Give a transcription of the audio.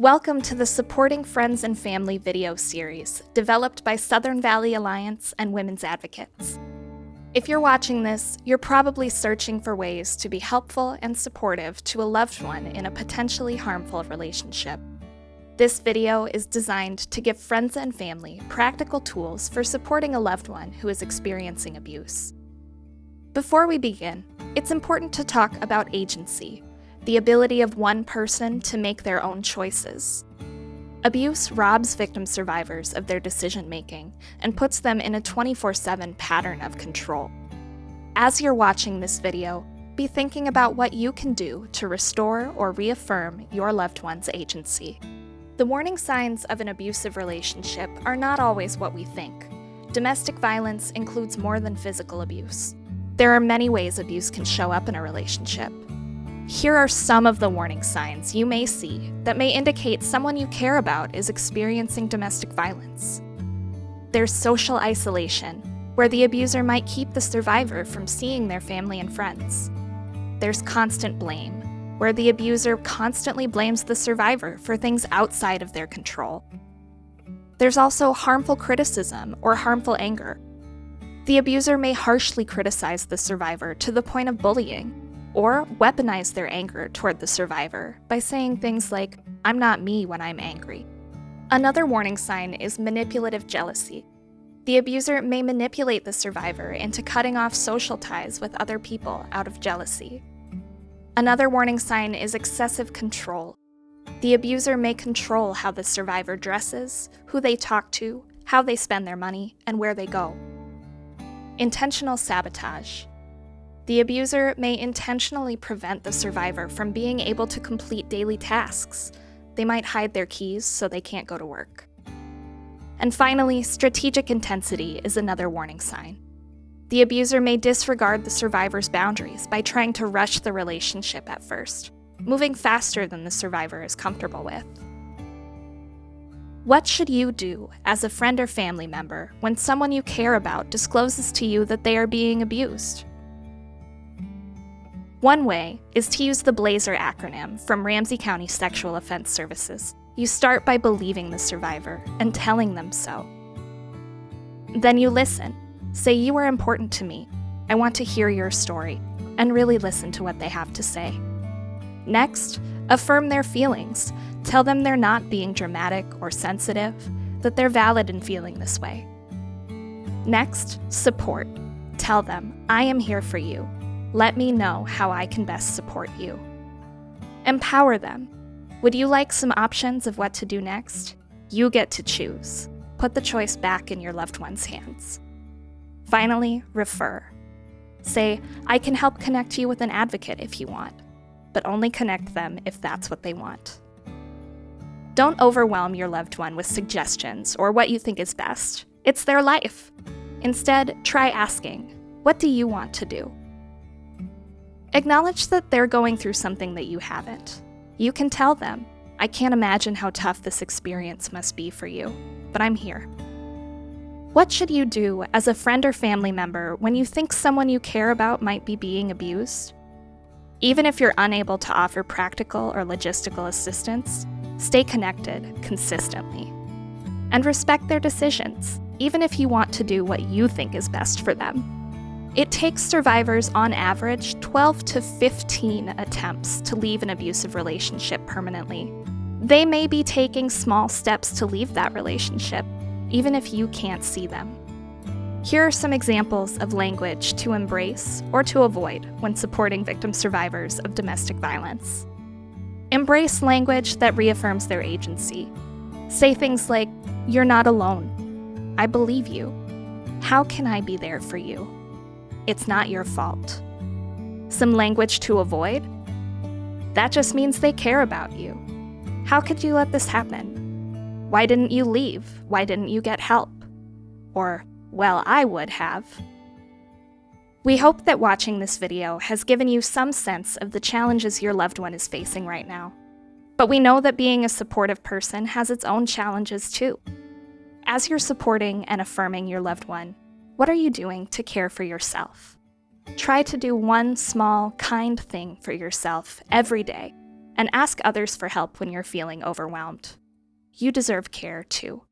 Welcome to the Supporting Friends and Family video series, developed by Southern Valley Alliance and Women's Advocates. If you're watching this, you're probably searching for ways to be helpful and supportive to a loved one in a potentially harmful relationship. This video is designed to give friends and family practical tools for supporting a loved one who is experiencing abuse. Before we begin, it's important to talk about agency, the ability of one person to make their own choices. Abuse robs victim survivors of their decision-making and puts them in a 24/7 pattern of control. As you're watching this video, be thinking about what you can do to restore or reaffirm your loved one's agency. The warning signs of an abusive relationship are not always what we think. Domestic violence includes more than physical abuse. There are many ways abuse can show up in a relationship. Here are some of the warning signs you may see that may indicate someone you care about is experiencing domestic violence. There's social isolation, where the abuser might keep the survivor from seeing their family and friends. There's constant blame, where the abuser constantly blames the survivor for things outside of their control. There's also harmful criticism or harmful anger. The abuser may harshly criticize the survivor to the point of bullying, or weaponize their anger toward the survivor by saying things like, "I'm not me when I'm angry." Another warning sign is manipulative jealousy. The abuser may manipulate the survivor into cutting off social ties with other people out of jealousy. Another warning sign is excessive control. The abuser may control how the survivor dresses, who they talk to, how they spend their money, and where they go. Intentional sabotage. The abuser may intentionally prevent the survivor from being able to complete daily tasks. They might hide their keys so they can't go to work. And finally, strategic intensity is another warning sign. The abuser may disregard the survivor's boundaries by trying to rush the relationship at first, moving faster than the survivor is comfortable with. What should you do as a friend or family member when someone you care about discloses to you that they are being abused? One way is to use the BLAZER acronym from Ramsey County Sexual Offense Services. You start by believing the survivor and telling them so. Then you listen. Say, "You are important to me. I want to hear your story," and really listen to what they have to say. Next, affirm their feelings. Tell them they're not being dramatic or sensitive, that they're valid in feeling this way. Next, support. Tell them, "I am here for you. Let me know how I can best support you." Empower them. Would you like some options of what to do next? You get to choose. Put the choice back in your loved one's hands. Finally, refer. Say, "I can help connect you with an advocate if you want, but only connect them if that's what they want." Don't overwhelm your loved one with suggestions or what you think is best. It's their life. Instead, try asking, "What do you want to do?" Acknowledge that they're going through something that you haven't. You can tell them, "I can't imagine how tough this experience must be for you, but I'm here." What should you do as a friend or family member when you think someone you care about might be being abused? Even if you're unable to offer practical or logistical assistance, stay connected consistently. And respect their decisions, even if you want to do what you think is best for them. It takes survivors on average 12 to 15 attempts to leave an abusive relationship permanently. They may be taking small steps to leave that relationship, even if you can't see them. Here are some examples of language to embrace or to avoid when supporting victim survivors of domestic violence. Embrace language that reaffirms their agency. Say things like, "You're not alone. I believe you. How can I be there for you? It's not your fault." Some language to avoid? "That just means they care about you. How could you let this happen? Why didn't you leave? Why didn't you get help?" Or, "Well, I would have." We hope that watching this video has given you some sense of the challenges your loved one is facing right now. But we know that being a supportive person has its own challenges too. As you're supporting and affirming your loved one, what are you doing to care for yourself? Try to do one small, kind thing for yourself every day. and ask others for help when you're feeling overwhelmed. You deserve care too.